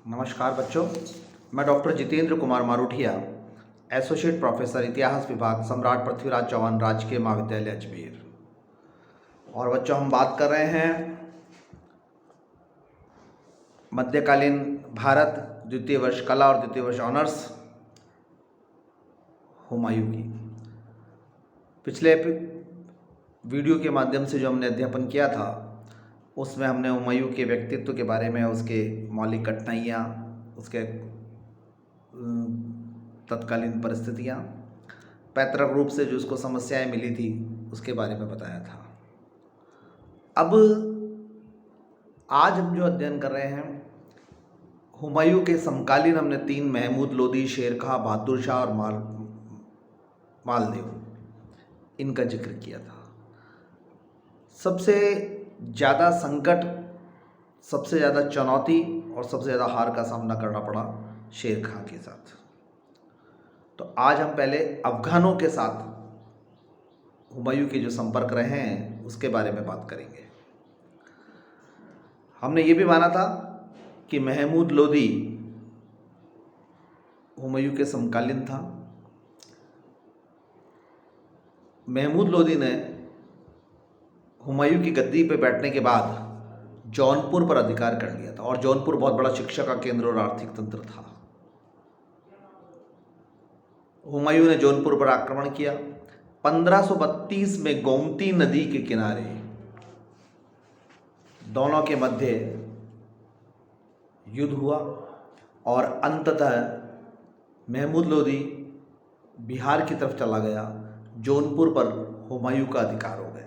नमस्कार बच्चों, मैं doctor Jitendra Kumar Maruthiya, associate professor इतिहास विभाग, सम्राट पृथ्वीराज चौहान राजकीय महाविद्यालय अजमेर। और बच्चों, हम बात कर रहे हैं मध्यकालीन भारत, द्वितीय वर्ष कला और द्वितीय वर्ष ऑनर्स, हुमायूं की। पिछले वीडियो के माध्यम से जो हमने अध्यापन किया था उसमें हमने हुमायूं के व्यक्तित्व के बारे में, उसके मौलिक कठिनाइयाँ, उसके तत्कालीन परिस्थितियाँ, पैतृक रूप से जो उसको समस्याएं मिली थी उसके बारे में बताया था। अब आज हम जो अध्ययन कर रहे हैं, हुमायूं के समकालीन हमने 3 महमूद लोदी, शेर खां, बहादुर शाह और मालदेव, इनका जिक्र किया था। सबसे ज़्यादा संकट, सबसे ज़्यादा चुनौती और सबसे ज़्यादा हार का सामना करना पड़ा शेर खां के साथ। तो आज हम पहले अफगानों के साथ हुमायूं के जो संपर्क रहे हैं उसके बारे में बात करेंगे। हमने ये भी माना था कि महमूद लोदी हुमायूं के समकालीन था। महमूद लोदी ने हुमायूं की गद्दी पर बैठने के बाद जौनपुर पर अधिकार कर लिया था, और जौनपुर बहुत बड़ा शिक्षा का केंद्र और आर्थिक तंत्र था। हुमायूं ने जौनपुर पर आक्रमण किया। 1532 में गोमती नदी के किनारे दोनों के मध्य युद्ध हुआ और अंततः महमूद लोदी बिहार की तरफ चला गया। जौनपुर पर हुमायूं का अधिकार हो गया।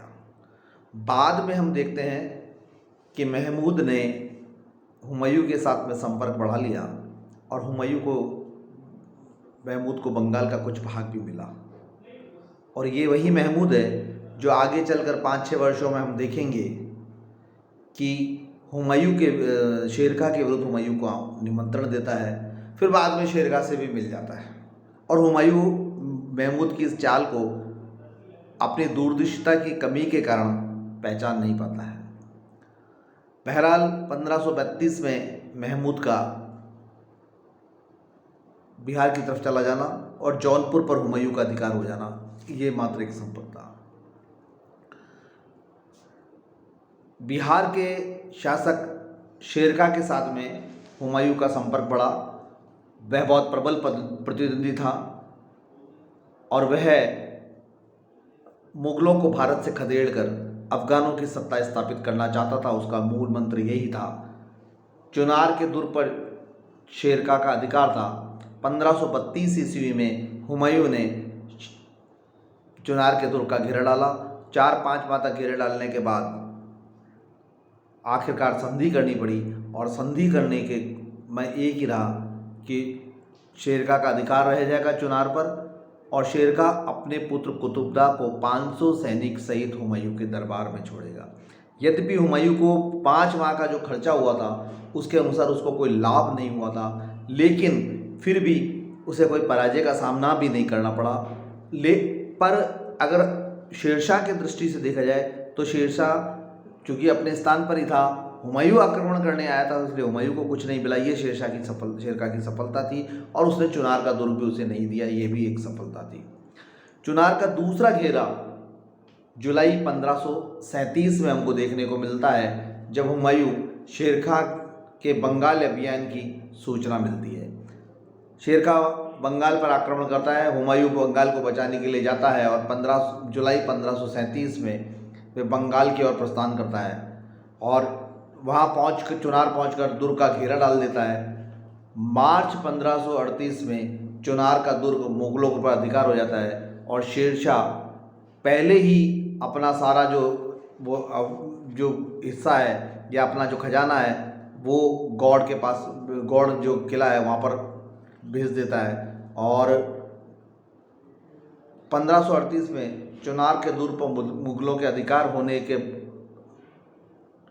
बाद में हम देखते हैं कि महमूद ने हुमायूं के साथ में संपर्क बढ़ा लिया और महमूद को बंगाल का कुछ भाग भी मिला। और ये वही महमूद है जो आगे चलकर 5-6 वर्षों में हम देखेंगे कि हुमायूं के शेरशाह के विरुद्ध हुमायूं को निमंत्रण देता है, फिर बाद में शेरशाह से भी मिल जाता है। और हुमायूं महमूद की इस चाल को अपनी दूरदृष्टिता की कमी के कारण पहचान नहीं पाता है। बहरहाल 1532 में महमूद का बिहार की तरफ चला जाना और जौनपुर पर हुमायूं का अधिकार हो जाना, ये मात्र एक संपर्क था। बिहार के शासक शेरशाह के साथ में हुमायूं का संपर्क बढ़ा। वह बहुत प्रबल प्रतिद्वंदी था और वह मुगलों को भारत से खदेड़कर अफगानों की सत्ता स्थापित करना चाहता था। उसका मूल मंत्र यही था। चुनार के दुर्ग पर शेरशाह का अधिकार था। 1532 ईस्वी में हुमायूं ने चुनार के दुर्ग का घेरा डाला। 4-5 माह तक घेरे डालने के बाद आखिरकार संधि करनी पड़ी, और संधि करने के में एक ही रहा कि शेरशाह का अधिकार रह जाएगा चुनार पर, और शेरशाह अपने पुत्र कुतुबशाह को 500 सैनिक सहित हुमायूं के दरबार में छोड़ेगा। यद्यपि हुमायूं को 5 माह का जो खर्चा हुआ था उसके अनुसार उसको कोई लाभ नहीं हुआ था, लेकिन फिर भी उसे कोई पराजय का सामना भी नहीं करना पड़ा। पर अगर शेरशाह की दृष्टि से देखा जाए तो शेरशाह चूँकि अपने स्थान पर ही था, हुमायूं आक्रमण करने आया था, इसलिए हुमायूं को कुछ नहीं मिला। ये शेरशाह की सफलता थी, और उसने चुनार का दुर्ग भी उसे नहीं दिया, ये भी एक सफलता थी। चुनार का दूसरा घेरा जुलाई 1537 में हमको देखने को मिलता है, जब हुमायूं शेरशाह के बंगाल अभियान की सूचना मिलती है। शेरशाह बंगाल पर आक्रमण करता है, हुमायूं बंगाल को बचाने के लिए जाता है, और जुलाई 1537 में वे बंगाल की ओर प्रस्थान करता है और वहाँ चुनार पहुँचकर दुर्ग का घेरा डाल देता है। मार्च 1538 में चुनार का दुर्ग मुगलों पर अधिकार हो जाता है, और शेरशाह पहले ही अपना सारा जो हिस्सा है या अपना जो खजाना है वो गौड़ के पास, गौड़ जो किला है वहाँ पर भेज देता है। और 1538 में चुनार के दुर्ग पर मुगलों के अधिकार होने के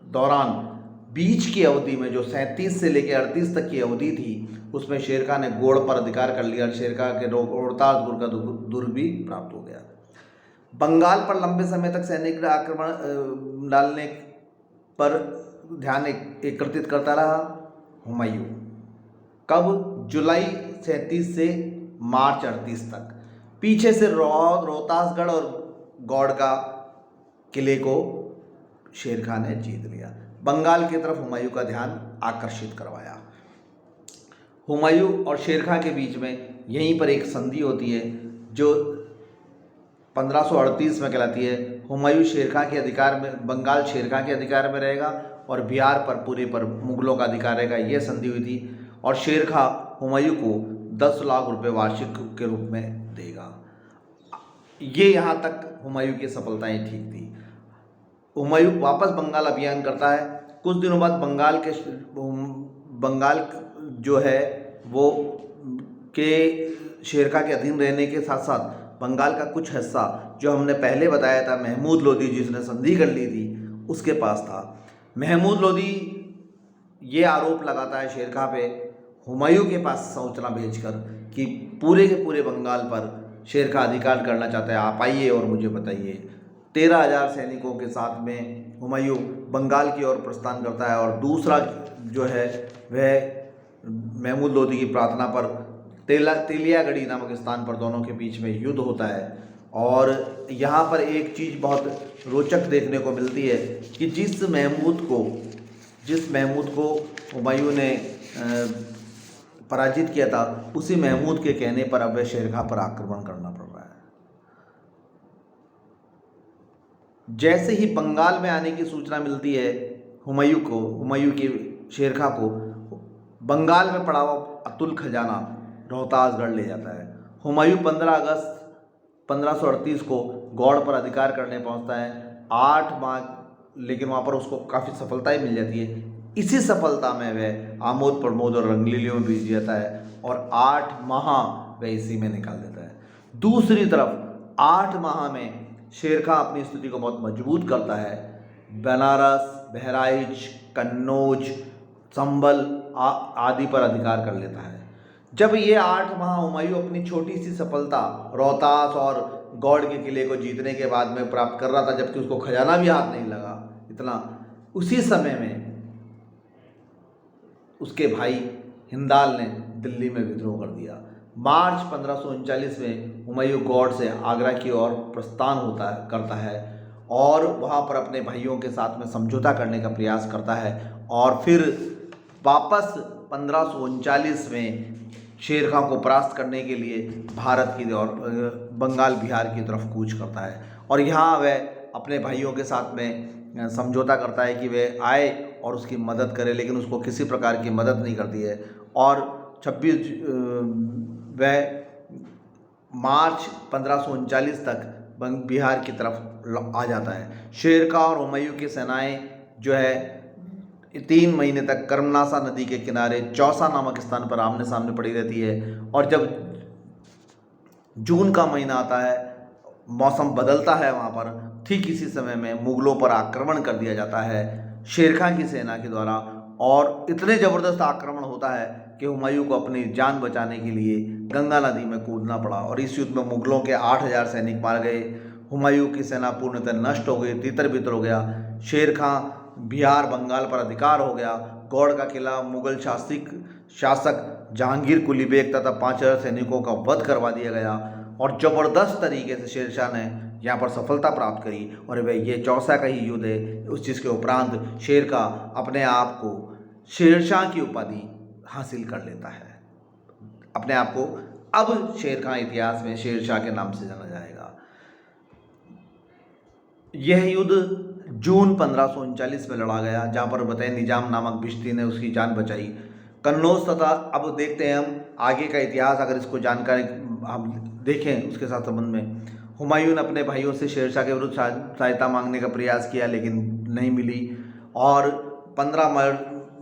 दौरान बीच की अवधि में जो 37 से लेकर 38 तक की अवधि थी, उसमें शेरशाह ने गोड़ पर अधिकार कर लिया। शेरशाह के रोहतास दुर्ग का दुर्ग भी प्राप्त हो गया। बंगाल पर लंबे समय तक सैनिक आक्रमण डालने पर ध्यान एकत्रित करता रहा हुमायूं। कब? जुलाई 37 से मार्च 38 तक। पीछे से रोहतासगढ़ और गौड़ का किले को शेर खान ने जीत लिया। बंगाल की तरफ हुमायूं का ध्यान आकर्षित करवाया। हुमायूं और शेर खां के बीच में यहीं पर एक संधि होती है जो 1538 में कहलाती है। हुमायूं शेर खां के अधिकार में, बंगाल शेर खां के अधिकार में रहेगा और बिहार पर पूरे पर मुगलों का अधिकार रहेगा, यह संधि हुई थी। और शेर खां हुमायूं को 10 लाख रुपए वार्षिक के रूप में देगा। ये यहाँ तक हुमायूं की सफलताएं ठीक थी। हुमायूं वापस बंगाल अभियान करता है। कुछ दिनों बाद बंगाल जो है वो के शेर खां के अधीन रहने के साथ साथ बंगाल का कुछ हिस्सा जो हमने पहले बताया था, महमूद लोदी जिसने संधि कर ली थी, उसके पास था। महमूद लोदी ये आरोप लगाता है शेर खां पे, हुमायूं के पास सूचना भेजकर कि पूरे के पूरे बंगाल पर शेर खां अधिकार करना चाहता है, आप आइए और मुझे बताइए। 13,000 सैनिकों के साथ में हुमायूं बंगाल की ओर प्रस्थान करता है और दूसरा जो है वह महमूद लोदी की प्रार्थना पर तेलियागढ़ी नामक स्थान पर दोनों के बीच में युद्ध होता है। और यहाँ पर एक चीज़ बहुत रोचक देखने को मिलती है कि जिस महमूद को हुमायूं ने पराजित किया था, उसी महमूद के कहने पर अब शेर खां पर आक्रमण करना पड़ रहा है। जैसे ही बंगाल में आने की सूचना मिलती है हुमायूं के शेर खां को बंगाल में पड़ा हुआ अतुल खजाना रोहतासगढ़ ले जाता है। हुमायूं 15 अगस्त 1538 को गौड़ पर अधिकार करने पहुंचता है। 8 माह, लेकिन वहाँ पर उसको काफ़ी सफलताएं मिल जाती है। इसी सफलता में वह आमोद प्रमोद और रंगलीलियों में बीत जाता है और 8 माह वह इसी में निकाल देता है। दूसरी तरफ 8 माह में शेर खां अपनी स्थिति को बहुत मजबूत करता है। बनारस, बहराइच, कन्नौज, संभल आदि पर अधिकार कर लेता है। जब ये 8 माह हुमायूं अपनी छोटी सी सफलता रोहतास और गौड़ के किले को जीतने के बाद में प्राप्त कर रहा था, जबकि उसको खजाना भी हाथ नहीं लगा इतना, उसी समय में उसके भाई हिंदाल ने दिल्ली में विद्रोह कर दिया। मार्च 1539 में हुमायूं गौड़ से आगरा की ओर प्रस्थान करता है और वहाँ पर अपने भाइयों के साथ में समझौता करने का प्रयास करता है और फिर वापस 1539 में शेर खां को परास्त करने के लिए भारत की ओर बंगाल बिहार की तरफ कूच करता है। और यहाँ वह अपने भाइयों के साथ में समझौता करता है कि वे आए और उसकी मदद करे, लेकिन उसको किसी प्रकार की मदद नहीं करती है। और 26 वह मार्च 1539 तक बिहार की तरफ आ जाता है। शेर खां और हुमायूं की सेनाएं जो है 3 महीने तक कर्मनासा नदी के किनारे चौसा नामक स्थान पर आमने सामने पड़ी रहती है। और जब जून का महीना आता है, मौसम बदलता है वहाँ पर, ठीक इसी समय में मुगलों पर आक्रमण कर दिया जाता है शेर खां की सेना के द्वारा। और इतने ज़बरदस्त आक्रमण होता है कि हुमायूं को अपनी जान बचाने के लिए गंगा नदी में कूदना पड़ा और इस युद्ध में मुगलों के 8,000 सैनिक मार गए। हुमायूं की सेना पूर्णतः नष्ट हो गई, तितर बितर हो गया। शेर खां बिहार बंगाल पर अधिकार हो गया। गौड़ का किला मुगल शासक जहांगीर कुली बेग तथा 5,000 सैनिकों का वध करवा दिया गया और ज़बरदस्त तरीके से शेरशाह ने यहाँ पर सफलता प्राप्त करी। और वह ये चौसा का ही युद्ध है। उस चीज़ के उपरांत शेर खां अपने आप को शेरशाह की उपाधि हासिल कर लेता है। अपने आप को अब शेर खां इतिहास में शेरशाह के नाम से जाना जाएगा। यह युद्ध जून 1539 में लड़ा गया, जहाँ पर बताए निजाम नामक बिश्ती ने उसकी जान बचाई। कन्नौज तथा, अब देखते हैं हम आगे का इतिहास, अगर इसको जानकारी हम देखें उसके साथ संबंध में, हुमायूं ने अपने भाइयों से शेरशाह के विरुद्ध सहायता मांगने का प्रयास किया लेकिन नहीं मिली। और 15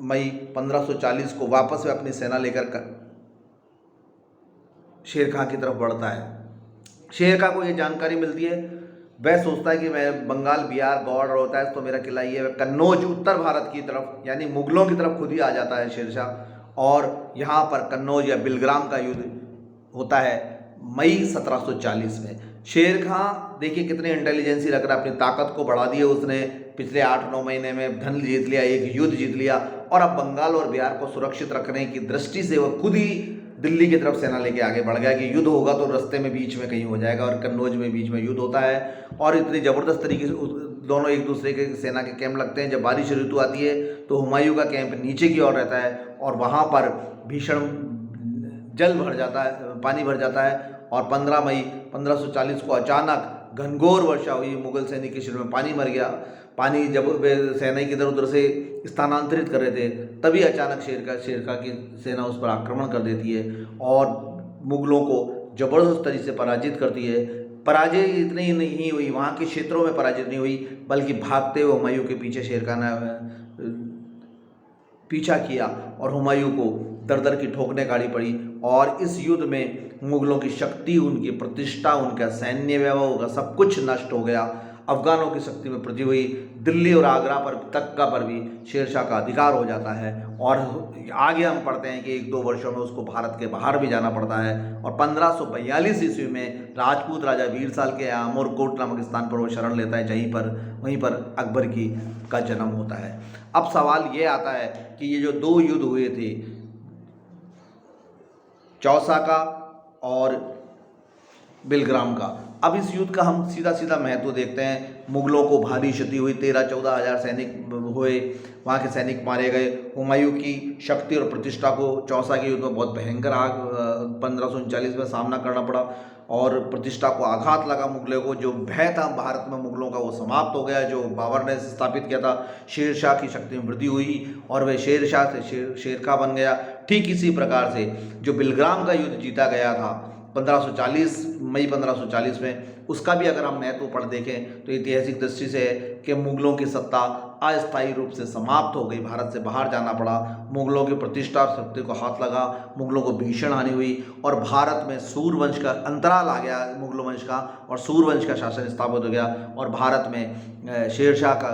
मई 1540 को वापस वह अपनी सेना लेकर शेर खां की तरफ बढ़ता है। शेर खां को ये जानकारी मिलती है, वह सोचता है कि मैं बंगाल बिहार गौड़ होता है तो मेरा किला ये है। कन्नौज उत्तर भारत की तरफ यानी मुगलों की तरफ खुद ही आ जाता है शेरशाह और यहाँ पर कन्नौज या बिलग्राम का युद्ध होता है मई 1740 में। शेर खां देखिए कितने इंटेलिजेंसी रख रहा है, अपनी ताकत को बढ़ा दिए उसने, पिछले 8-9 महीने में धन जीत लिया, एक युद्ध जीत लिया, और अब बंगाल और बिहार को सुरक्षित रखने की दृष्टि से वह खुद ही दिल्ली की तरफ सेना लेके आगे बढ़ गया कि युद्ध होगा तो रास्ते में बीच में कहीं हो जाएगा, और कन्नौज में बीच में युद्ध होता है। और इतनी ज़बरदस्त तरीके से दोनों एक दूसरे के सेना के कैंप लगते हैं। जब बारिश ऋतु आती है तो हुमायूं का कैंप नीचे की ओर रहता है, और वहाँ पर भीषण जल भर जाता है, पानी भर जाता है, और 15 मई 1540 को अचानक घनघोर वर्षा हुई, मुगल सैनिक के शिविर में पानी मर गया। पानी जब वे सैनिक इधर उधर से स्थानांतरित कर रहे थे, तभी अचानक शेरशाह की सेना उस पर आक्रमण कर देती है और मुगलों को ज़बरदस्त तरीके से पराजित करती है। पराजय इतनी ही नहीं हुई, वहाँ के क्षेत्रों में पराजित नहीं हुई, बल्कि भागते हुए हुमायूं के पीछे शेरशाह ने पीछा किया और हुमायूं को दर दर की ठोकरें खानी पड़ी। और इस युद्ध में मुगलों की शक्ति, उनकी प्रतिष्ठा, उनका सैन्य वैभव का सब कुछ नष्ट हो गया। अफगानों की शक्ति में वृद्धि हुई। दिल्ली और आगरा पर भी शेरशाह का अधिकार हो जाता है, और आगे हम पढ़ते हैं कि 1-2 वर्षों में उसको भारत के बाहर भी जाना पड़ता है। और 1542 ईस्वी में राजपूत राजा वीरसाल के अमरकोट नामक स्थान पर वो शरण लेता है, वहीं पर अकबर का जन्म होता है। अब सवाल ये आता है कि ये जो 2 युद्ध हुए थे, चौसा का और बिलग्राम का, अब इस युद्ध का हम सीधा महत्व देखते हैं। मुगलों को भारी क्षति हुई, 13-14 हज़ार सैनिक हुए, वहाँ के सैनिक मारे गए। हुमायूं की शक्ति और प्रतिष्ठा को चौसा के युद्ध में बहुत भयंकर 1539 में सामना करना पड़ा, और प्रतिष्ठा को आघात लगा। मुगलों को जो भय था भारत में मुगलों का, वो समाप्त हो गया। जो बाबर ने स्थापित किया था, शेरशाह की शक्ति में वृद्धि हुई और वह शेरशाह से शेरशाह बन गया। ठीक इसी प्रकार से जो बिलग्राम का युद्ध जीता गया था 1540 मई 1540 में, उसका भी अगर हम महत्व पढ़ देखें तो ऐतिहासिक दृष्टि से है कि मुगलों की सत्ता अस्थायी रूप से समाप्त हो गई, भारत से बाहर जाना पड़ा। मुगलों की प्रतिष्ठा और शक्ति को हाथ लगा, मुगलों को भीषण हानि हुई, और भारत में सूर्यवंश का अंतराल आ गया, मुगल वंश का, और सूर्यवंश का शासन स्थापित हो गया, और भारत में शेरशाह का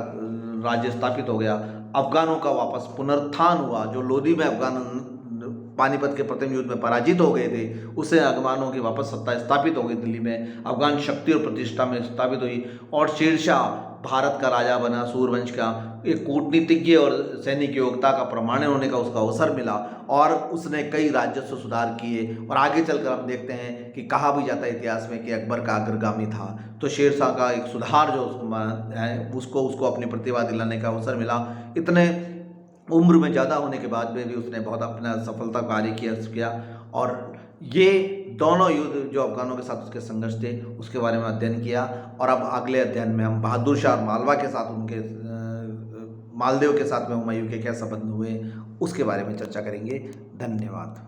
राज्य स्थापित हो गया। अफगानों का वापस पुनरुत्थान हुआ। जो लोधी में अफगान पानीपत के प्रथम युद्ध में पराजित हो गए थे, उससे अफगानों की वापस सत्ता स्थापित हो गई दिल्ली में, अफगान शक्ति और प्रतिष्ठा में स्थापित हुई, और शेरशाह भारत का राजा बना, सूर्यवंश का। एक कूटनीतिज्ञ और सैनिक योग्यता का प्रमाण होने का उसका अवसर मिला, और उसने कई राजस्व सुधार किए। और आगे चलकर हम देखते हैं कि कहा भी जाता है इतिहास में कि अकबर का अग्रगामी था, तो शेरशाह का एक सुधार जो उसको अपनी प्रतिभा दिलाने का अवसर मिला। इतने उम्र में ज़्यादा होने के बाद में भी उसने बहुत अपना सफलता कार्य किया। और ये दोनों युद्ध जो अफगानों के साथ उसके संघर्ष थे, उसके बारे में अध्ययन किया। और अब अगले अध्ययन में हम बहादुर शाह और मालवा के साथ, उनके मालदेव के साथ में हुमायूं के क्या संबंध हुए, उसके बारे में चर्चा करेंगे। धन्यवाद।